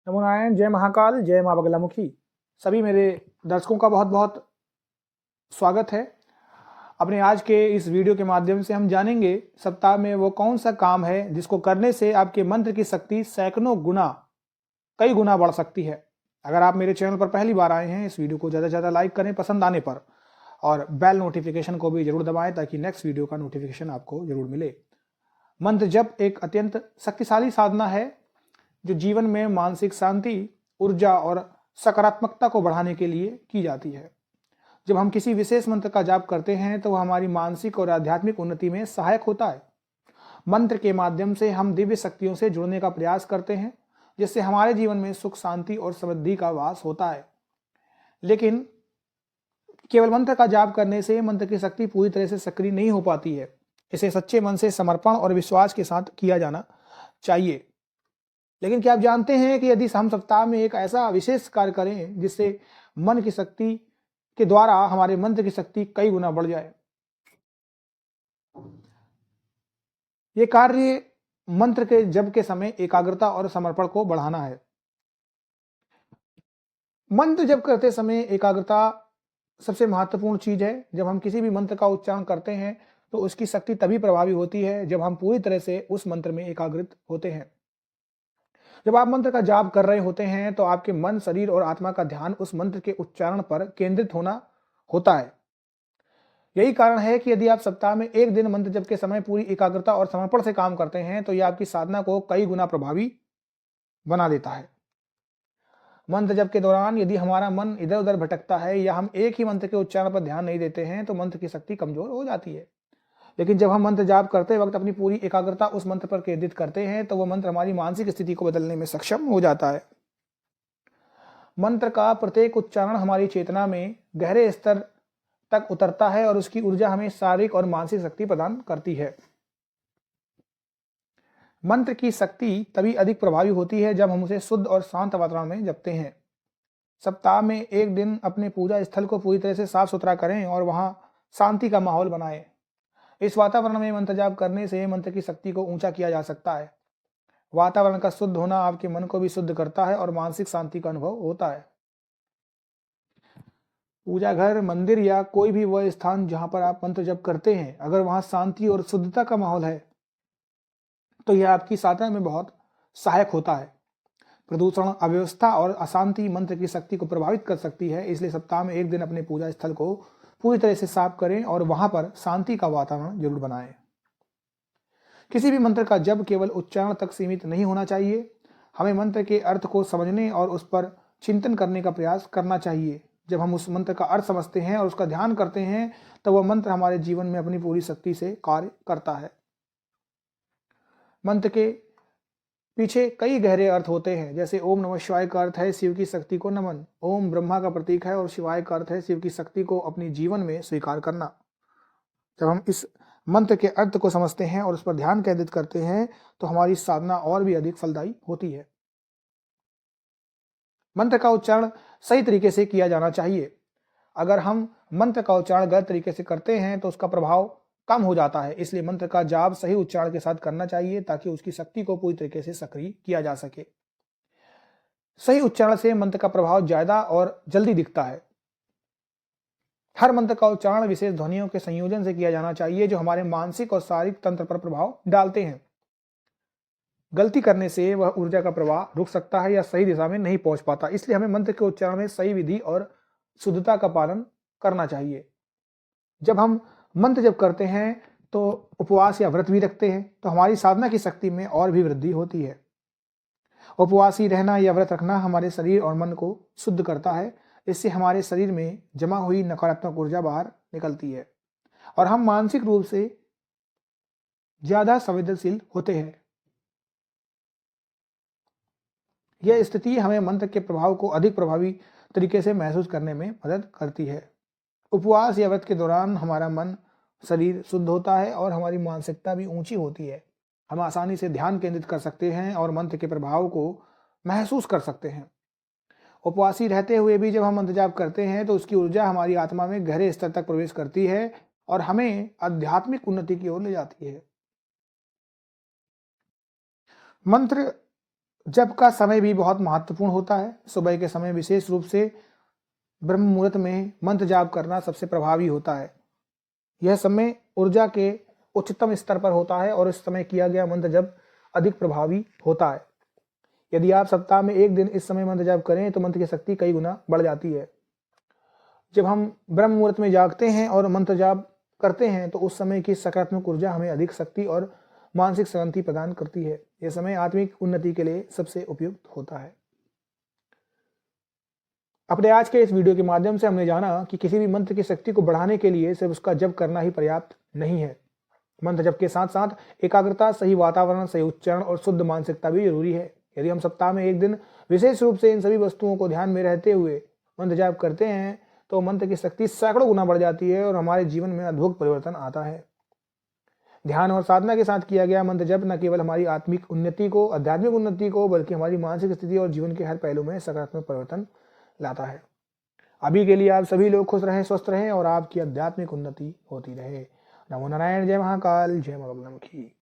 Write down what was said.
नमो नारायण। जय महाकाल, जय माँ बगलामुखी। सभी मेरे दर्शकों का बहुत बहुत स्वागत है। अपने आज के इस वीडियो के माध्यम से हम जानेंगे सप्ताह में वो कौन सा काम है जिसको करने से आपके मंत्र की शक्ति सैकड़ों गुना, कई गुना बढ़ सकती है। अगर आप मेरे चैनल पर पहली बार आए हैं, इस वीडियो को ज़्यादा से ज़्यादा लाइक करें पसंद आने पर, और बेल नोटिफिकेशन को भी जरूर दबाएं ताकि नेक्स्ट वीडियो का नोटिफिकेशन आपको जरूर मिले। मंत्र जप एक अत्यंत शक्तिशाली साधना है जो जीवन में मानसिक शांति, ऊर्जा और सकारात्मकता को बढ़ाने के लिए की जाती है। जब हम किसी विशेष मंत्र का जाप करते हैं तो वह हमारी मानसिक और आध्यात्मिक उन्नति में सहायक होता है। मंत्र के माध्यम से हम दिव्य शक्तियों से जुड़ने का प्रयास करते हैं, जिससे हमारे जीवन में सुख, शांति और समृद्धि का वास होता है। लेकिन केवल मंत्र का जाप करने से मंत्र की शक्ति पूरी तरह से सक्रिय नहीं हो पाती है। इसे सच्चे मन से समर्पण और विश्वास के साथ किया जाना चाहिए। लेकिन क्या आप जानते हैं कि यदि हम सप्ताह में एक ऐसा विशेष कार्य करें जिससे मन की शक्ति के द्वारा हमारे मंत्र की शक्ति कई गुना बढ़ जाए। ये कार्य मंत्र के जप के समय एकाग्रता और समर्पण को बढ़ाना है। मंत्र जप करते समय एकाग्रता सबसे महत्वपूर्ण चीज है। जब हम किसी भी मंत्र का उच्चारण करते हैं तो उसकी शक्ति तभी प्रभावी होती है जब हम पूरी तरह से उस मंत्र में एकाग्रित होते हैं। जब आप मंत्र का जाप कर रहे होते हैं तो आपके मन, शरीर और आत्मा का ध्यान उस मंत्र के उच्चारण पर केंद्रित होता है। यही कारण है कि यदि आप सप्ताह में एक दिन मंत्र जप के समय पूरी एकाग्रता और समर्पण से काम करते हैं तो यह आपकी साधना को कई गुना प्रभावी बना देता है। मंत्र जप के दौरान यदि हमारा मन इधर उधर भटकता है या हम एक ही मंत्र के उच्चारण पर ध्यान नहीं देते हैं तो मंत्र की शक्ति कमजोर हो जाती है। लेकिन जब हम मंत्र जाप करते वक्त अपनी पूरी एकाग्रता उस मंत्र पर केंद्रित करते हैं तो वह मंत्र हमारी मानसिक स्थिति को बदलने में सक्षम हो जाता है। मंत्र का प्रत्येक उच्चारण हमारी चेतना में गहरे स्तर तक उतरता है और उसकी ऊर्जा हमें शारीरिक और मानसिक शक्ति प्रदान करती है। मंत्र की शक्ति तभी अधिक प्रभावी होती है जब हम उसे शुद्ध और शांत वातावरण में जपते हैं। सप्ताह में एक दिन अपने पूजा स्थल को पूरी तरह से साफ सुथरा करें और वहां शांति का माहौल बनाएं। इस वातावरण में मंत्र जाप करने से मंत्र की शक्ति को ऊंचा किया जा सकता है। वातावरण का शुद्ध होना आपके मन को भी शुद्ध करता है और मानसिक शांति का अनुभव होता है। पूजा घर, मंदिर या कोई भी वह स्थान जहां पर आप मंत्र जप करते हैं, अगर वहां शांति और शुद्धता का माहौल है तो यह आपकी साधना में बहुत सहायक होता है। प्रदूषण, अव्यवस्था और अशांति मंत्र की शक्ति को प्रभावित कर सकती है। इसलिए सप्ताह में एक दिन अपने पूजा स्थल को पूरी तरह से साफ करें और वहां पर शांति का वातावरण जरूर बनाएं। किसी भी मंत्र का जप केवल उच्चारण तक सीमित नहीं होना चाहिए। हमें मंत्र के अर्थ को समझने और उस पर चिंतन करने का प्रयास करना चाहिए। जब हम उस मंत्र का अर्थ समझते हैं और उसका ध्यान करते हैं तो वह मंत्र हमारे जीवन में अपनी पूरी शक्ति से कार्य करता है। मंत्र के पीछे कई गहरे अर्थ होते हैं। जैसे ओम नमः शिवाय का अर्थ है शिव की शक्ति को नमन। ओम ब्रह्मा का प्रतीक है और शिवाय का अर्थ है शिव की शक्ति को अपनी जीवन में स्वीकार करना। जब हम इस मंत्र के अर्थ को समझते हैं और उस पर ध्यान केंद्रित करते हैं तो हमारी साधना और भी अधिक फलदायी होती है। मंत्र का उच्चारण सही तरीके से किया जाना चाहिए। अगर हम मंत्र का उच्चारण गलत तरीके से करते हैं तो उसका प्रभाव कम हो जाता है। इसलिए मंत्र का जाप सही उच्चारण के साथ करना चाहिए ताकि उसकी शक्ति को पूरी तरीके से सक्रिय किया जा सके। सही उच्चारण से मंत्र का प्रभाव ज्यादा और जल्दी दिखता है। हर मंत्र का उच्चारण विशेष ध्वनियों के संयोजन से किया जाना चाहिए जो हमारे मानसिक और शारीरिक तंत्र पर प्रभाव डालते हैं। गलती करने से वह ऊर्जा का प्रवाह रुक सकता है या सही दिशा में नहीं पहुंच पाता। इसलिए हमें मंत्र के उच्चारण में सही विधि और शुद्धता का पालन करना चाहिए। जब हम मंत्र जप करते हैं तो उपवास या व्रत भी रखते हैं तो हमारी साधना की शक्ति में और भी वृद्धि होती है। उपवासी रहना या व्रत रखना हमारे शरीर और मन को शुद्ध करता है। इससे हमारे शरीर में जमा हुई नकारात्मक ऊर्जा बाहर निकलती है और हम मानसिक रूप से ज्यादा संवेदनशील होते हैं। यह स्थिति हमें मंत्र के प्रभाव को अधिक प्रभावी तरीके से महसूस करने में मदद करती है। उपवास या व्रत के दौरान हमारा मन, शरीर शुद्ध होता है और हमारी मानसिकता भी ऊंची होती है। हम आसानी से ध्यान केंद्रित कर सकते हैं और मंत्र के प्रभाव को महसूस कर सकते हैं। उपवासी रहते हुए भी जब हम मंत्र जाप करते हैं तो उसकी ऊर्जा हमारी आत्मा में गहरे स्तर तक प्रवेश करती है और हमें आध्यात्मिक उन्नति की ओर ले जाती है। मंत्र जप का समय भी बहुत महत्वपूर्ण होता है। सुबह के समय विशेष रूप से ब्रह्म मुहूर्त में मंत्र जाप करना सबसे प्रभावी होता है। यह समय ऊर्जा के उच्चतम स्तर पर होता है और इस समय किया गया मंत्र जप अधिक प्रभावी होता है। यदि आप सप्ताह में एक दिन इस समय मंत्र जाप करें तो मंत्र की शक्ति कई गुना बढ़ जाती है। जब हम ब्रह्म मुहूर्त में जागते हैं और मंत्र जाप करते हैं तो उस समय की सकारात्मक ऊर्जा हमें अधिक शक्ति और मानसिक शांति प्रदान करती है। यह समय आत्मिक उन्नति के लिए सबसे उपयुक्त होता है। अपने आज के इस वीडियो के माध्यम से हमने जाना कि किसी भी मंत्र की शक्ति को बढ़ाने के लिए सिर्फ उसका जप करना ही पर्याप्त नहीं है। मंत्र जप के साथ साथ एकाग्रता, सही वातावरण, सही उच्चारण और शुद्ध मानसिकता भी जरूरी है। यदि हम सप्ताह में एक दिन विशेष रूप से इन सभी वस्तुओं को ध्यान में रहते हुए मंत्र जाप करते हैं तो मंत्र की शक्ति सैकड़ों गुना बढ़ जाती है और हमारे जीवन में अद्भुत परिवर्तन आता है। ध्यान और साधना के साथ किया गया मंत्र जप न केवल हमारी आत्मिक उन्नति को, आध्यात्मिक उन्नति को, बल्कि हमारी मानसिक स्थिति और जीवन के हर पहलू में सकारात्मक परिवर्तन लाता है। अभी के लिए आप सभी लोग खुश रहें, स्वस्थ रहें और आपकी आध्यात्मिक उन्नति होती रहे। नमो नारायण। जय महाकाल। जय मां बगलामुखी।